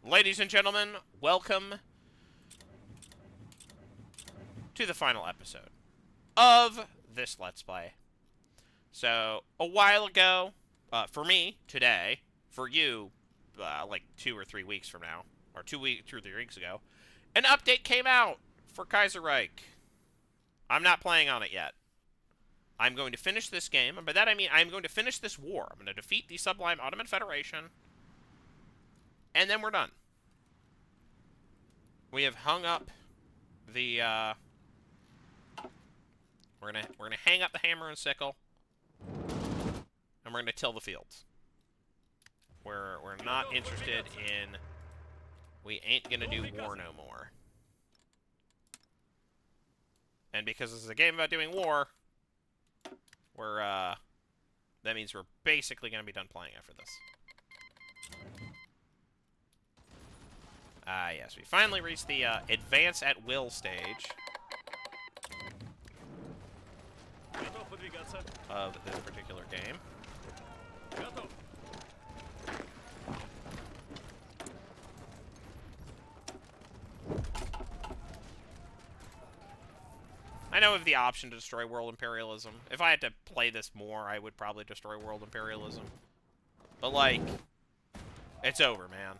Ladies and gentlemen, welcome to the final episode of this Let's Play. So, a while ago, for me, today, for you, like 2 or 3 weeks from now, or 2 or 3 weeks ago, an update came out for Kaiserreich. I'm not playing on it yet. I'm going to finish this game, and by that I mean I'm going to finish this war. I'm going to defeat the Sublime Ottoman Federation, and then we're done. We have hung up the, we're gonna hang up the hammer and sickle, and we're gonna till the fields. We're not interested in, we ain't gonna do war no more. And because this is a game about doing war, we're, that means we're basically gonna be done playing after this. Ah, yes, we finally reached the, advance at will stage of this particular game. I know we have the option to destroy world imperialism. If I had to play this more, I would probably destroy world imperialism. But, like, it's over, man.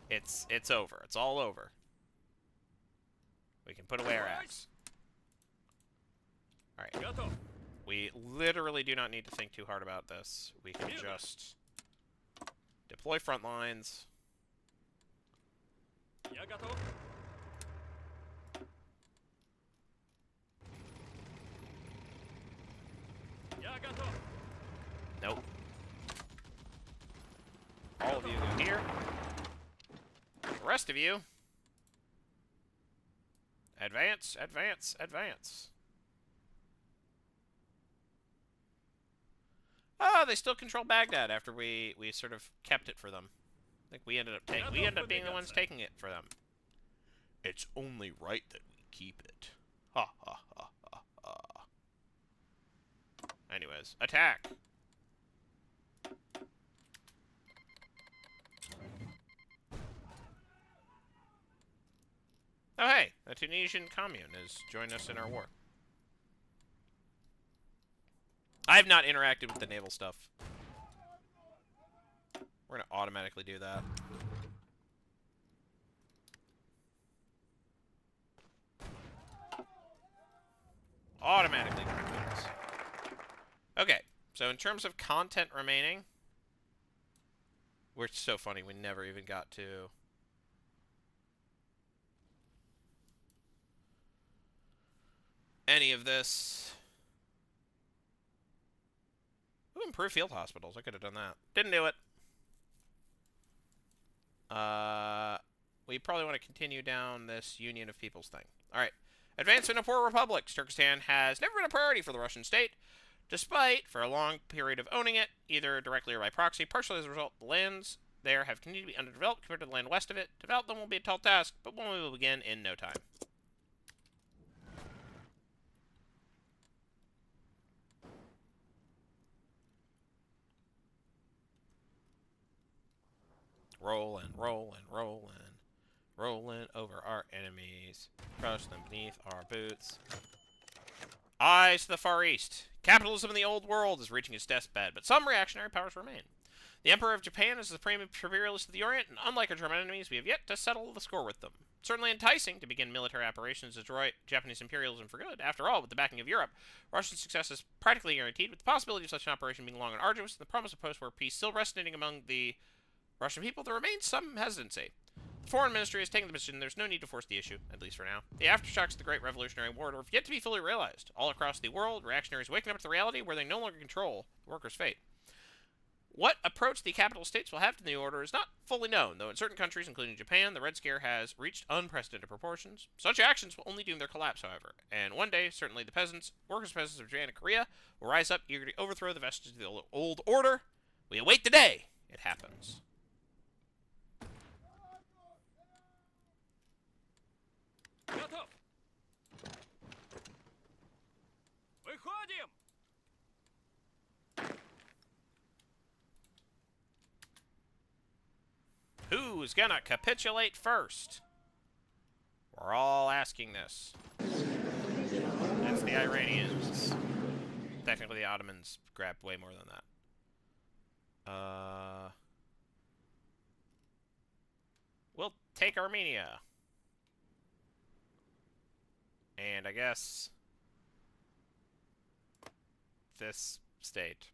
It's over. It's all over. We can put away our axe. Alright. We literally do not need to think too hard about this. We can just deploy front lines. Nope. All of you go here. The rest of you, advance, advance, advance. Oh, they still control Baghdad after we sort of kept it for them. I think we ended up being the ones taking it for them. It's only right that we keep it. Ha ha ha ha ha. Anyways, attack. Oh hey, the Tunisian commune has joined us in our war. I have not interacted with the naval stuff. We're gonna automatically do that. Automatically do this. Okay, so in terms of content remaining, we're so funny, we never even got to any of this. Ooh, improve field hospitals. I could have done that. Didn't do it. We probably want to continue down this Union of Peoples thing. Alright. Advancement of poor republics. Turkestan has never been a priority for the Russian state, despite, for a long period of owning it, either directly or by proxy. Partially as a result, the lands there have continued to be underdeveloped compared to the land west of it. Develop them will be a tall task, but one we will begin in no time. Rolling, rolling, rolling. Rolling over our enemies. Crush them beneath our boots. Eyes to the Far East. Capitalism in the Old World is reaching its deathbed, but some reactionary powers remain. The Emperor of Japan is the supreme imperialist of the Orient, and unlike our German enemies, we have yet to settle the score with them. It's certainly enticing to begin military operations to destroy Japanese imperialism for good. After all, with the backing of Europe, Russian success is practically guaranteed, with the possibility of such an operation being long and arduous, and the promise of post-war peace still resonating among the Russian people. There remains some hesitancy. The Foreign Ministry has taken the position there's no need to force the issue, at least for now. The aftershocks of the Great Revolutionary War have yet to be fully realized. All across the world, reactionaries waking up to the reality where they no longer control the workers' fate. What approach the capital states will have to the new order is not fully known, though in certain countries, including Japan, the Red Scare has reached unprecedented proportions. Such actions will only doom their collapse, however, and one day, certainly the workers' peasants of Japan and Korea, will rise up eager to overthrow the vestiges of the old order. We await the day it happens. Выходим! Who's gonna capitulate first? We're all asking this. It's the Iranians. Technically, the Ottomans grabbed way more than that. We'll take Armenia. And I guess this state.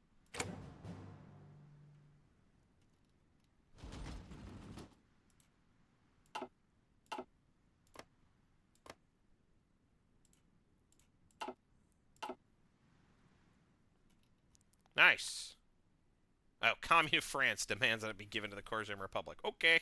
Nice. Oh, Commune of France demands that it be given to the Kaiserreich Republic. Okay.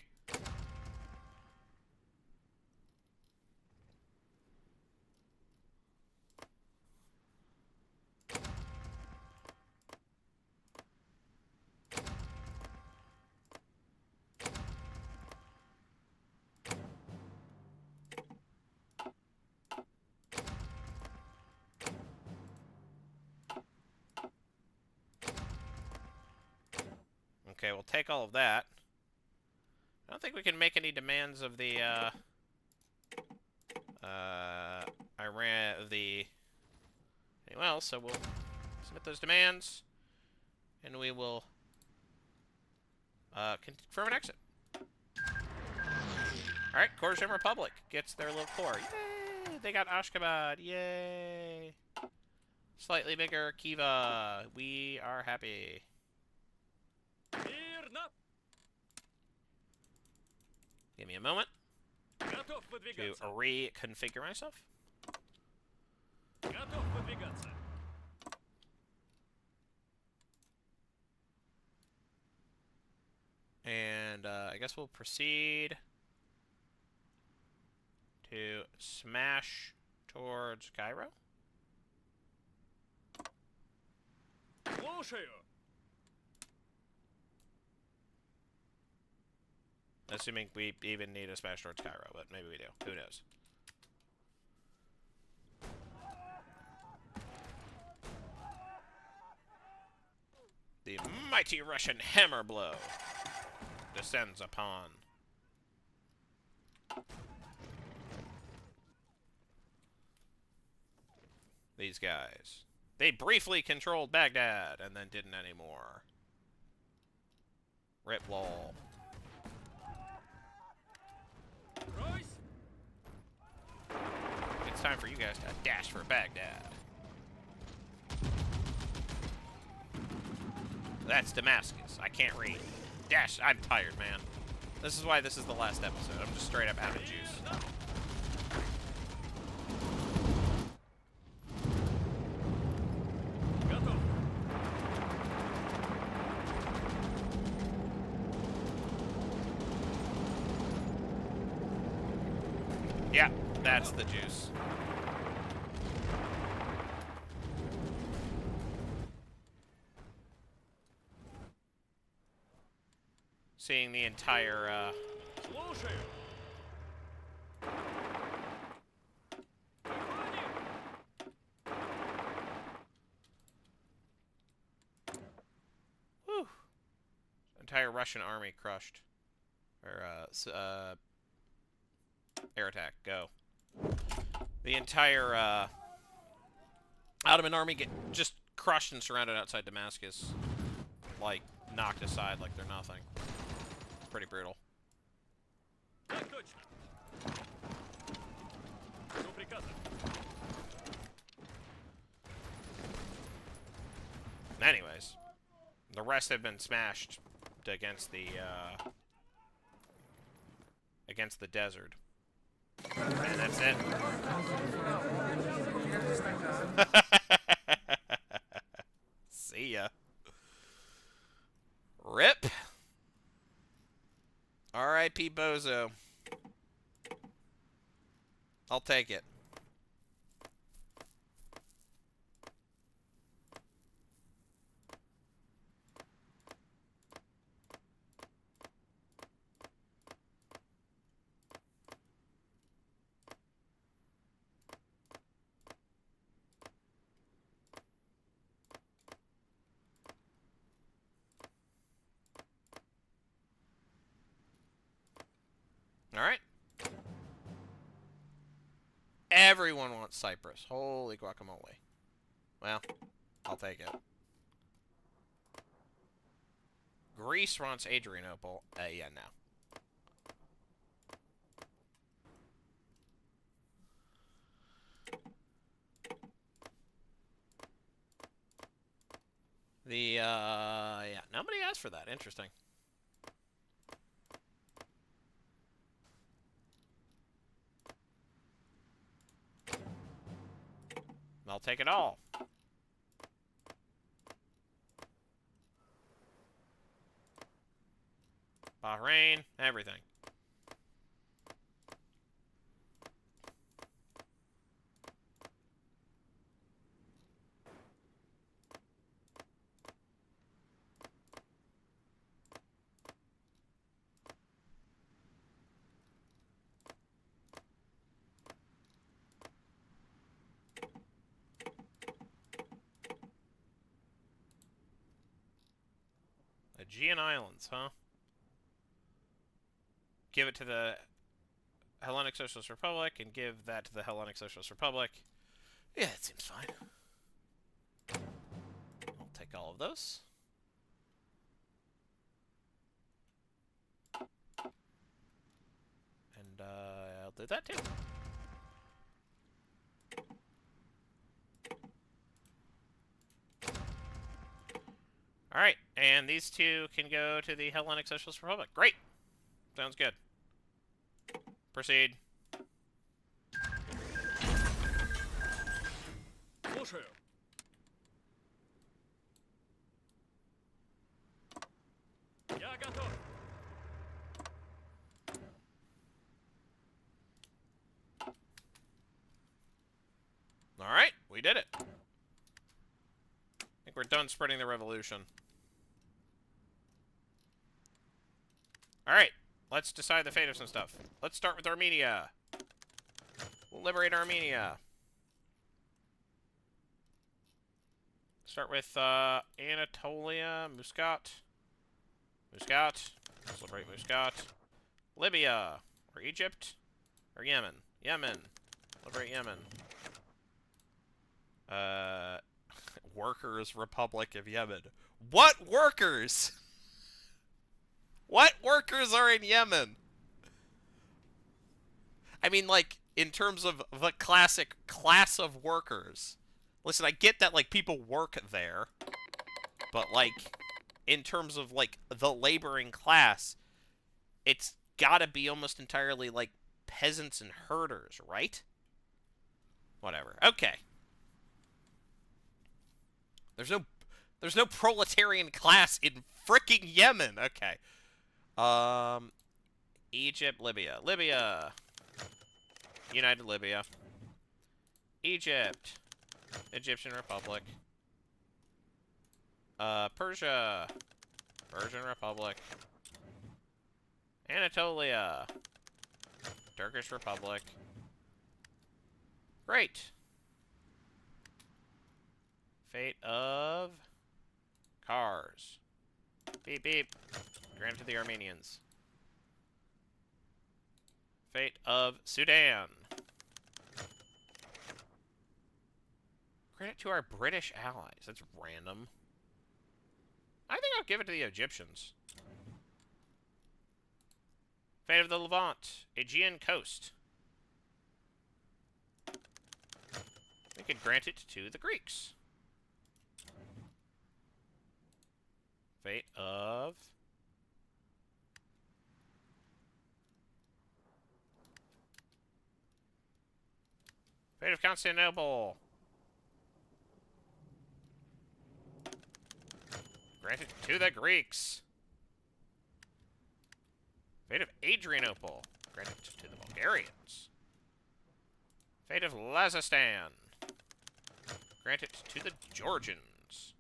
Okay, we'll take all of that. I don't think we can make any demands of the, Iran, well, so we'll submit those demands, and we will, confirm an exit. Alright, Kaiserreich Republic gets their little core. Yay! They got Ashgabat. Yay! Slightly bigger Kiva. We are happy. Give me a moment to reconfigure myself. And I guess we'll proceed to smash towards Cairo. Assuming we even need a smash towards Cairo, but maybe we do. Who knows? The mighty Russian hammer blow descends upon these guys. They briefly controlled Baghdad and then didn't anymore. Rip lol. It's time for you guys to dash for Baghdad. That's Damascus. I can't read. Dash. I'm tired, man. This is why this is the last episode. I'm just straight up out of juice. Yeah, that's the juice. Seeing the entire, whew. Entire Russian army crushed. Or, air attack, go. The entire, Ottoman army get just crushed and surrounded outside Damascus. Like, knocked aside like they're nothing. Pretty brutal. Anyways, the rest have been smashed against the desert. And that's it. See ya. Rip. R.I.P. Bozo. I'll take it. Everyone wants Cyprus. Holy guacamole. Well, I'll take it. Greece wants Adrianople. Yeah, no. Yeah, nobody asked for that. Interesting. I'll take it all. Bahrain, everything. Aegean Islands, huh? Give it to the Hellenic Socialist Republic and give that to the Hellenic Socialist Republic. Yeah, it seems fine. I'll take all of those. And I'll do that too. Alright, and these two can go to the Hellenic Socialist Republic. Great! Sounds good. Proceed. Слушаю. Я готов. Alright, we did it. I think we're done spreading the revolution. Alright, let's decide the fate of some stuff. Let's start with Armenia. We'll liberate Armenia. Start with Anatolia, Muscat. Muscat. Let's liberate Muscat. Libya. Or Egypt. Or Yemen. Yemen. Liberate Yemen. Workers' Republic of Yemen. What workers? What workers are in Yemen? I mean, like, in terms of the classic class of workers. Listen, I get that, like, people work there. But, like, in terms of, like, the laboring class, it's gotta be almost entirely, like, peasants and herders, right? Whatever. Okay. There's no proletarian class in fricking Yemen. Okay. Egypt, Libya. Libya. United Libya. Egypt. Egyptian Republic. Persia. Persian Republic. Anatolia. Turkish Republic. Great. Fate of Kars. Beep, beep. Granted to the Armenians. Fate of Sudan. Grant it to our British allies. That's random. I think I'll give it to the Egyptians. Fate of the Levant. Aegean coast. We could grant it to the Greeks. Fate of... Fate of Constantinople. Granted to the Greeks. Fate of Adrianople. Granted to the Bulgarians. Fate of Lazistan. Granted to the Georgians.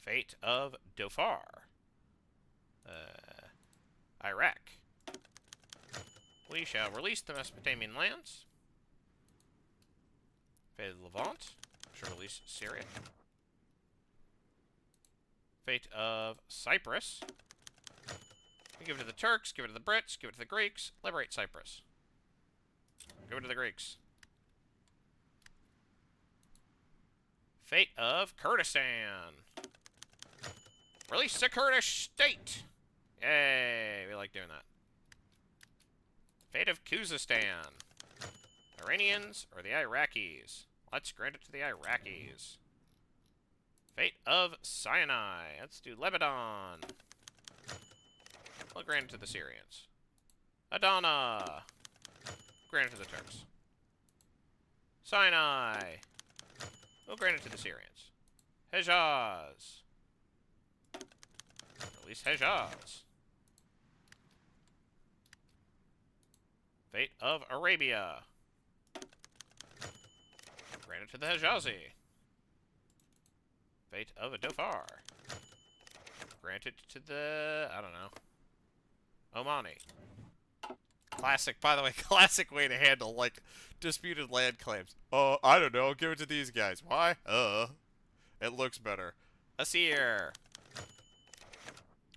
Fate of Dhofar. Iraq. We shall release the Mesopotamian lands. Fate of Levant. Shall release Syria. Fate of Cyprus. We give it to the Turks, give it to the Brits, give it to the Greeks. Liberate Cyprus. Give it to the Greeks. Fate of Kurdistan. Release the Kurdish state. Yay, we like doing that. Fate of Khuzestan. Iranians or the Iraqis? Let's grant it to the Iraqis. Fate of Sinai. Let's do Lebanon. We'll grant it to the Syrians. Adana. Grant it to the Turks. Sinai. We'll grant it to the Syrians. Hejaz. Release Hejaz. Fate of Arabia. Grant it to the Hejazi. Fate of Dhofar. Grant it to the, I don't know, Omani. Classic, by the way, classic way to handle, like, disputed land claims. I don't know, give it to these guys. Why? It looks better. Asir.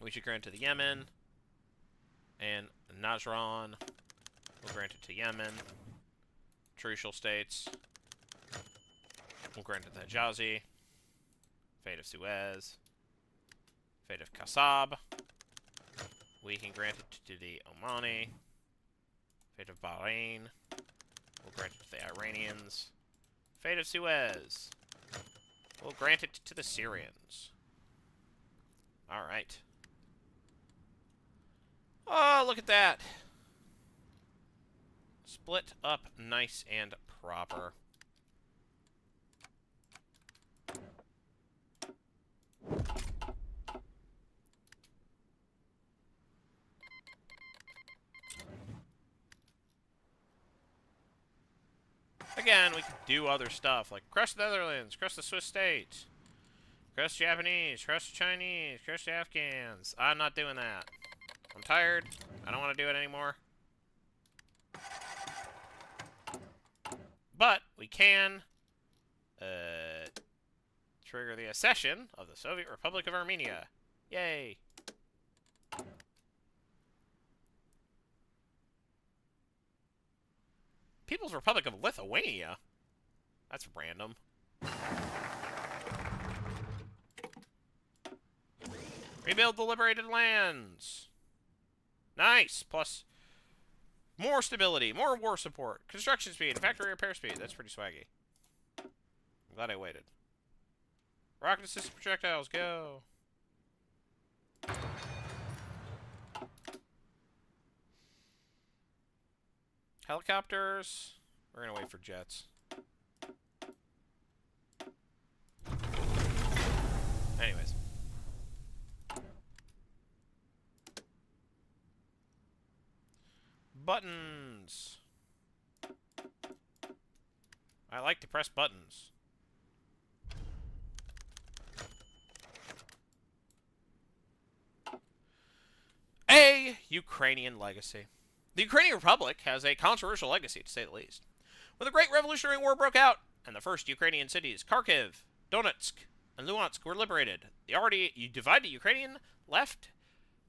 We should grant it to the Yemen. And Najran. We'll grant it to Yemen. Trucial states. We'll grant it to Hijazi. Fate of Suez. Fate of Kasab. We can grant it to the Omani. Fate of Bahrain. We'll grant it to the Iranians. Fate of Suez. We'll grant it to the Syrians. Alright. Oh, look at that. Split up nice and proper. Again, we could do other stuff, like crush the Netherlands, crush the Swiss state, crush the Japanese, crush the Chinese, crush the Afghans. I'm not doing that. I'm tired. I don't want to do it anymore. But we can trigger the accession of the Soviet Republic of Armenia. Yay! People's Republic of Lithuania? That's random. Rebuild the liberated lands. Nice! Plus more stability, more war support, construction speed, factory repair speed. That's pretty swaggy. I'm glad I waited. Rocket assisted projectiles, go! Helicopters. We're gonna wait for jets. Anyways. Buttons. I like to press buttons. A Ukrainian legacy. The Ukrainian Republic has a controversial legacy, to say the least. When the Great Revolutionary War broke out, and the first Ukrainian cities, Kharkiv, Donetsk, and Luhansk, were liberated, the already divided Ukrainian left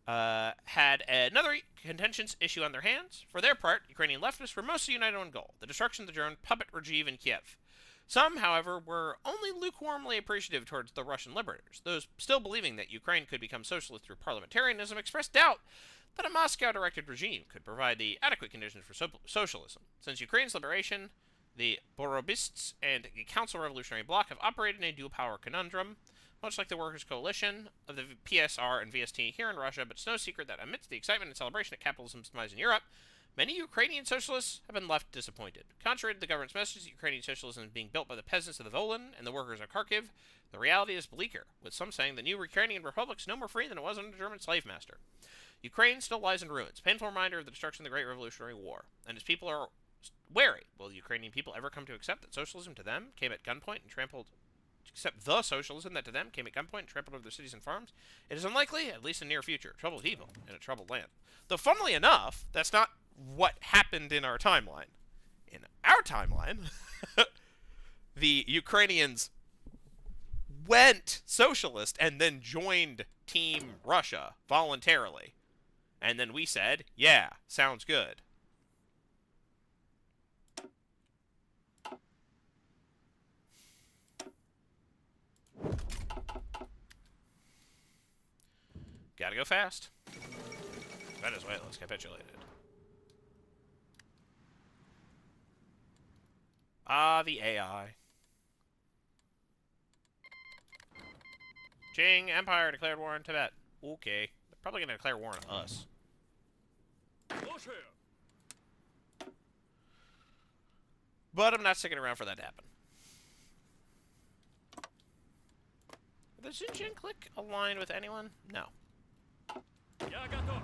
had another contentious issue on their hands. For their part, Ukrainian leftists were mostly united on one goal: the destruction of the German puppet regime in Kiev. Some, however, were only lukewarmly appreciative towards the Russian liberators. Those still believing that Ukraine could become socialist through parliamentarism expressed doubt that a Moscow-directed regime could provide the adequate conditions for socialism. Since Ukraine's liberation, the Borobists and the Council Revolutionary Bloc have operated in a dual-power conundrum, much like the Workers' Coalition of the PSR and VST here in Russia, but it's no secret that amidst the excitement and celebration at capitalism's demise in Europe, many Ukrainian socialists have been left disappointed. Contrary to the government's message that Ukrainian socialism is being built by the peasants of the Volyn and the workers of Kharkiv, the reality is bleaker, with some saying the new Ukrainian republic is no more free than it was under the German slave master. Ukraine still lies in ruins, painful reminder of the destruction of the Great Revolutionary War, and as people are wary, will the Ukrainian people ever come to accept that socialism to them came at gunpoint and trampled accept the socialism that to them came at gunpoint and trampled over their cities and farms? It is unlikely, at least in the near future. Troubled people in a troubled land. Though, funnily enough, that's not what happened in our timeline. In our timeline, the Ukrainians went socialist and then joined Team Russia voluntarily. And then we said, yeah, sounds good. Gotta go fast. Venezuela's capitulated. Ah, the AI. Qing Empire declared war on Tibet. Okay. They're probably gonna declare war on us. But I'm not sticking around for that to happen. Does Xinjiang click align with anyone? No. Я готов.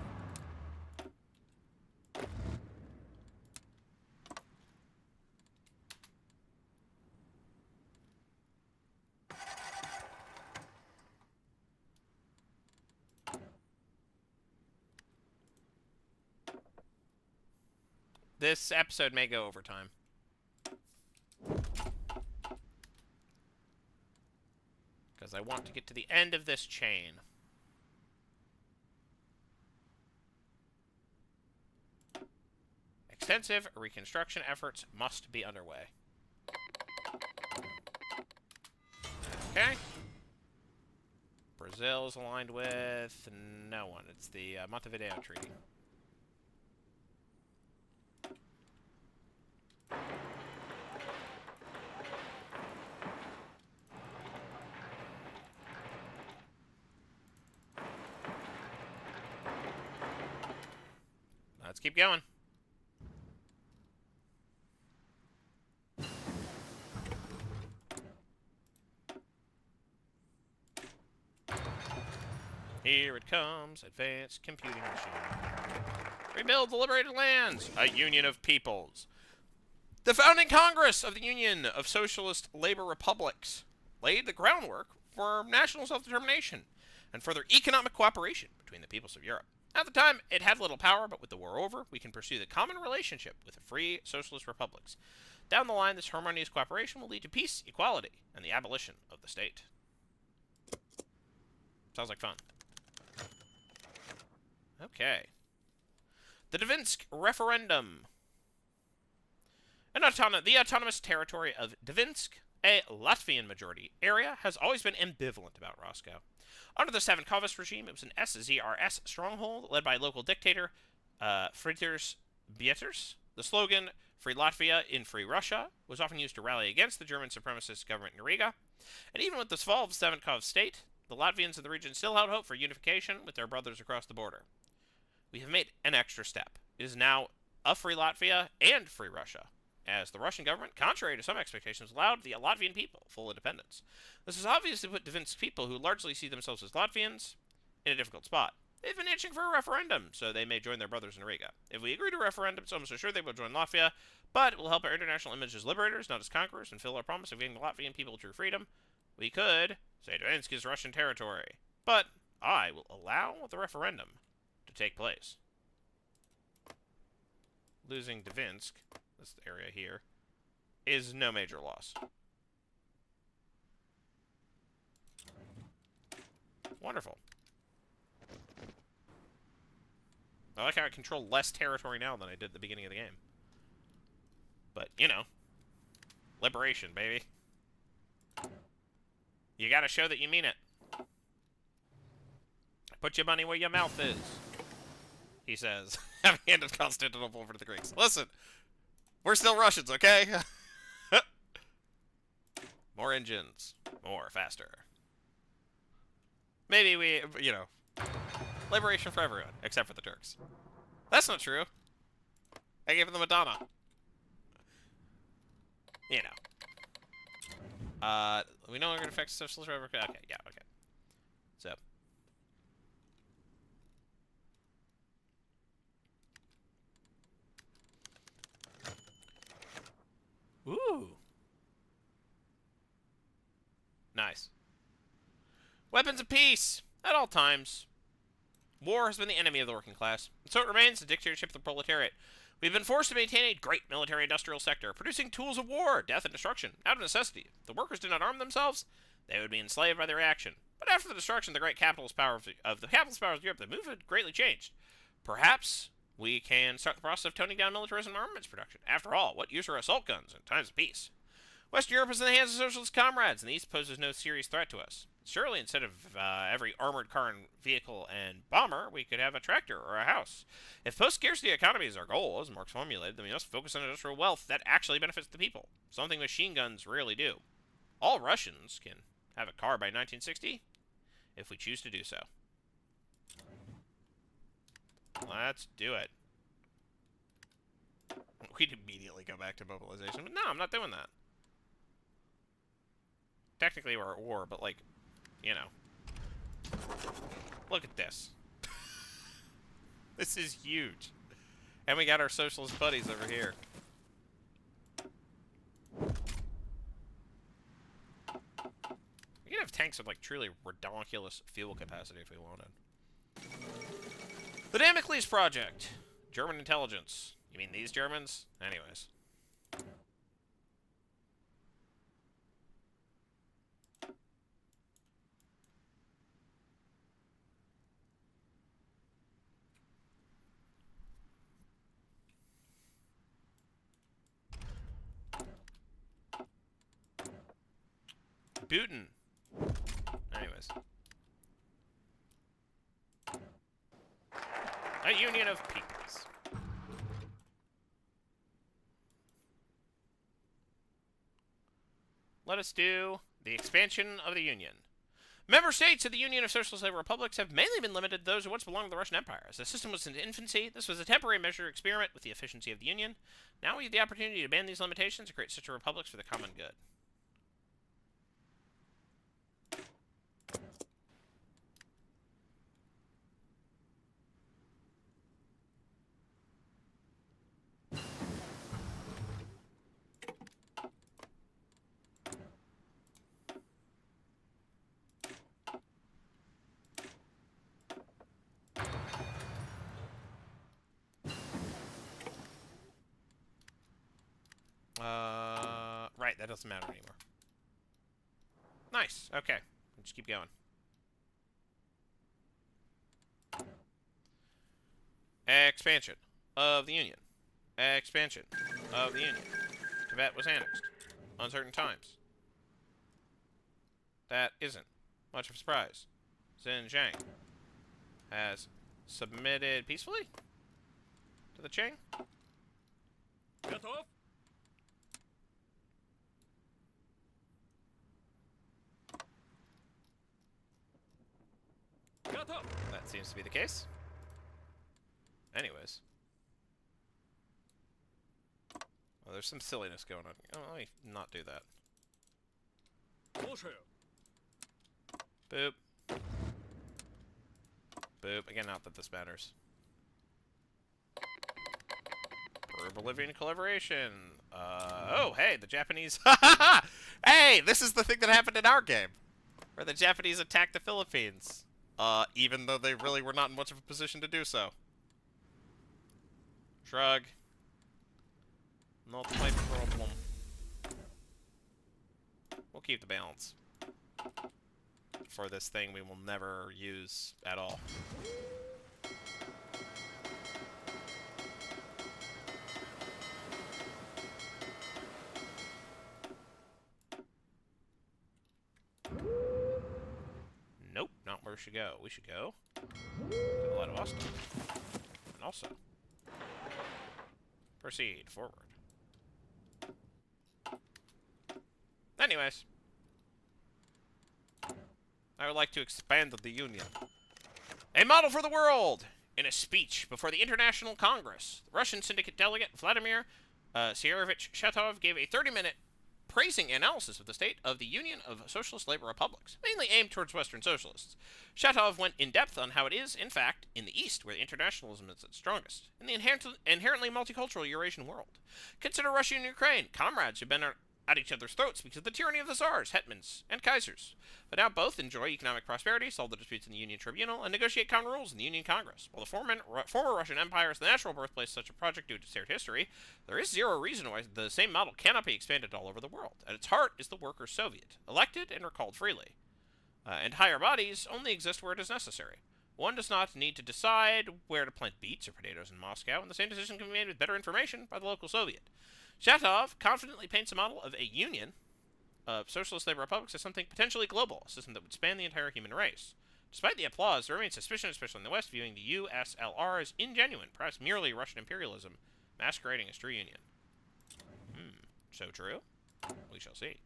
This episode may go overtime. Because I want to get to the end of this chain. Extensive reconstruction efforts must be underway. Okay. Brazil is aligned with no one. It's the Montevideo Treaty. Let's keep going. Here it comes, advanced computing machine. Rebuild the liberated lands, a union of peoples. The founding Congress of the Union of Socialist Labor Republics laid the groundwork for national self-determination and further economic cooperation between the peoples of Europe. At the time, it had little power, but with the war over, we can pursue the common relationship with the free socialist republics. Down the line, this harmonious cooperation will lead to peace, equality, and the abolition of the state. Sounds like fun. Okay. The Dvinsk referendum. The autonomous territory of Dvinsk, a Latvian majority area, has always been ambivalent about Roscoe. Under the Savinkovist regime, it was an SZRS stronghold led by local dictator Friedrich Bieters. The slogan, Free Latvia in Free Russia, was often used to rally against the German supremacist government in Riga. And even with the fall of Savinkov's state, the Latvians of the region still held hope for unification with their brothers across the border. We have made an extra step. It is now a free Latvia and free Russia, as the Russian government, contrary to some expectations, allowed the Latvian people full independence. This has obviously put Dvinsk people, who largely see themselves as Latvians, in a difficult spot. They've been itching for a referendum, so they may join their brothers in Riga. If we agree to a referendum, it's almost assured they will join Latvia, but it will help our international image as liberators, not as conquerors, and fill our promise of giving the Latvian people true freedom. We could say Dvinsk is Russian territory, but I will allow the referendum to take place. Losing Dvinsk, this area here, is no major loss. Wonderful. I like how I control less territory now than I did at the beginning of the game. But, you know, liberation, baby. You gotta show that you mean it. Put your money where your mouth is, he says, having handed Constantinople over to the Greeks. Listen, we're still Russians, okay? More engines. More, faster. Maybe we, you know, liberation for everyone, except for the Turks. That's not true. I gave them the Madonna. You know. We no longer affect socialist republic. Okay, yeah, okay. So. Ooh. Nice. Weapons of peace at all times. War has been the enemy of the working class, and so it remains the dictatorship of the proletariat. We've been forced to maintain a great military-industrial sector, producing tools of war, death, and destruction, out of necessity. If the workers did not arm themselves, they would be enslaved by their reaction. But after the destruction of the great capitalist powers of Europe, the move had greatly changed. Perhaps we can start the process of toning down militarism and armaments production. After all, what use are assault guns in times of peace? West Europe is in the hands of socialist comrades, and the East poses no serious threat to us. Surely, instead of every armored car and vehicle and bomber, we could have a tractor or a house. If post-scarcity economy is our goal, as Marx formulated, then we must focus on industrial wealth that actually benefits the people, something machine guns rarely do. All Russians can have a car by 1960, if we choose to do so. Let's do it. We'd immediately go back to mobilization, but no, I'm not doing that. Technically, we're at war, but, like, you know. Look at this. This is huge. And we got our socialist buddies over here. We could have tanks with, like, truly ridiculous fuel capacity if we wanted. The Damocles Project. German intelligence. You mean these Germans? Anyways. Putin. Anyways. A union of peoples. Let us do the expansion of the Union. Member states of the Union of Socialist Labor Republics have mainly been limited to those who once belonged to the Russian Empire. As the system was in infancy, this was a temporary measure to experiment with the efficiency of the Union. Now we have the opportunity to ban these limitations and create such a republics for the common good. Right, that doesn't matter anymore. Nice, okay. Just keep going. Expansion of the Union. Expansion of the Union. Tibet was annexed. Uncertain times. That isn't much of a surprise. Xinjiang has submitted peacefully to the Qing. Готов? Готов. That seems to be the case. Anyways. Well, there's some silliness going on. Oh, let me not do that. Слушаю. Boop. Boop. Again, not that this matters. Bolivian collaboration. Oh, hey, the Japanese. Hey, this is the thing that happened in our game, where the Japanese attacked the Philippines, even though they really were not in much of a position to do so. Shrug. Not my problem. We'll keep the balance for this thing we will never use at all. Nope, not where we should go. We should go to the Vladivostok. And also, proceed forward. Anyways, I would like to expand the Union. A model for the world! In a speech before the International Congress, the Russian syndicate delegate Vladimir Sierevich Shatov gave a 30-minute praising analysis of the state of the Union of Socialist Labor Republics, mainly aimed towards Western socialists. Shatov went in depth on how it is, in fact, in the East, where internationalism is its strongest, in the inherently multicultural Eurasian world. Consider Russia and Ukraine, comrades who've been at each other's throats because of the tyranny of the Tsars, Hetmans, and Kaisers. But now both enjoy economic prosperity, solve the disputes in the Union Tribunal, and negotiate common rules in the Union Congress. While the former Russian Empire is the natural birthplace of such a project due to its shared history, there is zero reason why the same model cannot be expanded all over the world. At its heart is the Workers' Soviet, elected and recalled freely. And higher bodies only exist where it is necessary. One does not need to decide where to plant beets or potatoes in Moscow, and the same decision can be made with better information by the local Soviet. Shatov confidently paints a model of a union of socialist labor republics as something potentially global, a system that would span the entire human race. Despite the applause, there remains suspicion, especially in the West, viewing the USLR as ingenuine, perhaps merely Russian imperialism, masquerading as true union. So true? We shall see.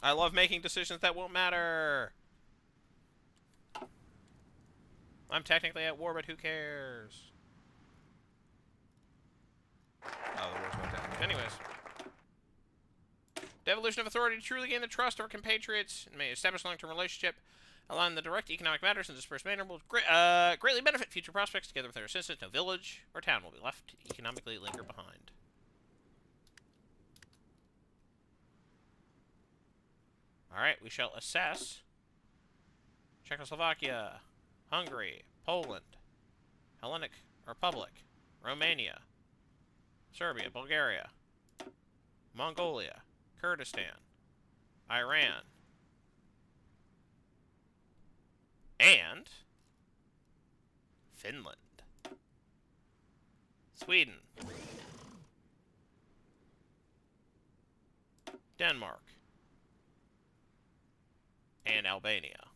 I love making decisions that won't matter. I'm technically at war, but who cares? Oh, the war's going down. Anyways. Devolution of authority to truly gain the trust of our compatriots and may establish a long-term relationship, allowing the direct economic matters in a dispersed manner will greatly benefit future prospects. Together with their assistance, no village or town will be left to economically linger behind. Alright, we shall assess Czechoslovakia, Hungary, Poland, Hellenic Republic, Romania, Serbia, Bulgaria, Mongolia, Kurdistan, Iran, and Finland, Sweden, Denmark, and Albania.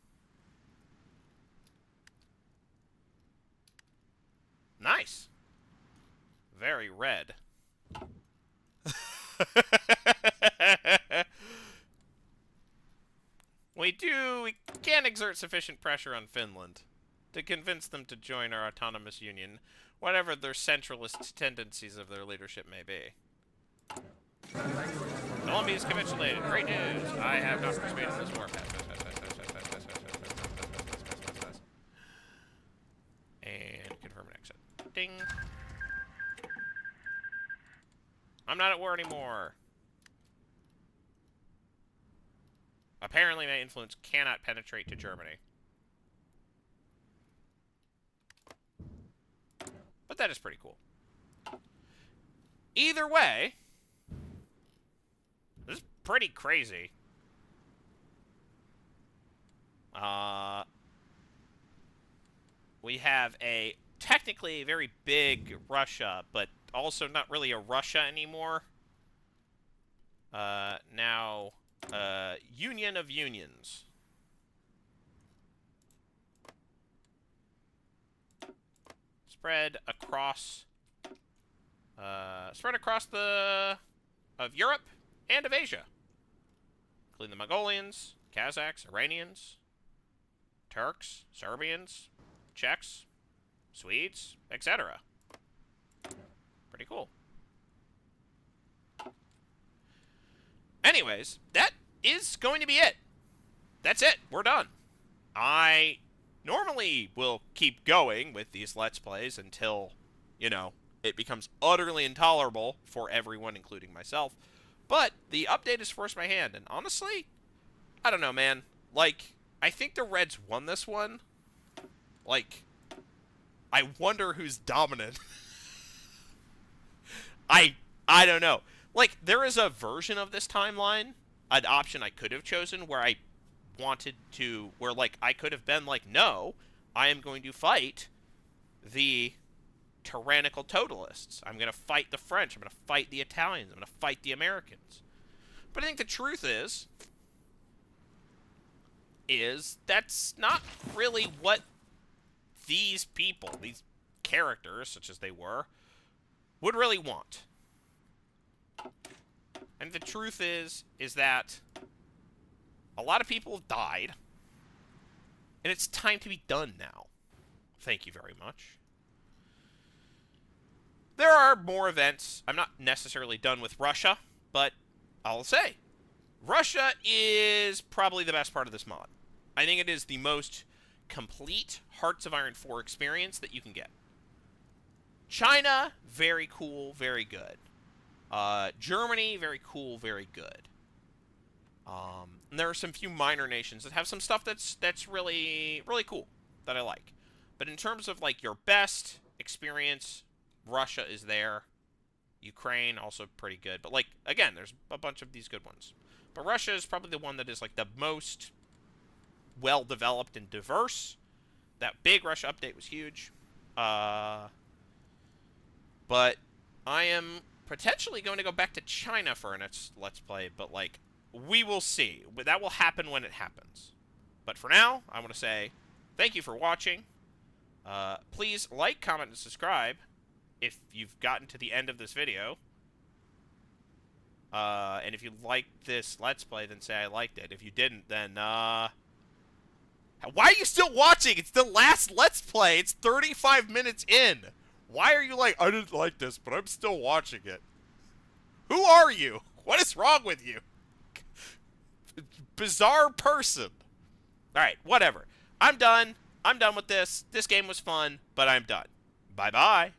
Nice. Very red. We can exert sufficient pressure on Finland to convince them to join our autonomous union, whatever their centralist tendencies of their leadership may be. Colombia is capitulated. Great news. I have not participated in this war. And confirm an exit. Ding. I'm not at war anymore. Apparently my influence cannot penetrate to Germany. But that is pretty cool. Either way, this is pretty crazy. We have technically a very big Russia, but also not really a Russia anymore. Now, Union of Unions. Spread across of Europe and of Asia, including the Mongolians, Kazakhs, Iranians, Turks, Serbians, Czechs, Swedes, etc. Pretty cool. Anyways, that is going to be it. That's it. We're done. I normally will keep going with these Let's Plays until, you know, it becomes utterly intolerable for everyone, including myself. But the update has forced my hand, and honestly, I don't know, man. Like, I think the Reds won this one. Like, I wonder who's dominant. I don't know. Like, there is a version of this timeline, an option I could have chosen, where I wanted to, where, like, I could have been like, no, I am going to fight the tyrannical totalists. I'm going to fight the French. I'm going to fight the Italians. I'm going to fight the Americans. But I think the truth is that's not really what these people, these characters, such as they were, would really want. And the truth is that a lot of people have died, and it's time to be done now. Thank you very much. There are more events. I'm not necessarily done with Russia, but I'll say, Russia is probably the best part of this mod. I think it is the most complete Hearts of Iron 4 experience that you can get. China, very cool, very good. Germany, very cool, very good. And there are some few minor nations that have some stuff that's really, really cool that I like. But in terms of, like, your best experience, Russia is there. Ukraine, also pretty good. But, like, again, there's a bunch of these good ones. But Russia is probably the one that is, like, the most well-developed and diverse. That big Russia update was huge. But I am potentially going to go back to China for a next Let's Play. But, like, we will see. That will happen when it happens. But for now, I want to say thank you for watching. Please like, comment, and subscribe if you've gotten to the end of this video. And if you liked this Let's Play, then say I liked it. If you didn't, then, why are you still watching? It's the last Let's Play. It's 35 minutes in. Why are you like, I didn't like this, but I'm still watching it? Who are you? What is wrong with you? Bizarre person. Alright, whatever. I'm done. I'm done with this. This game was fun, but I'm done. Bye-bye.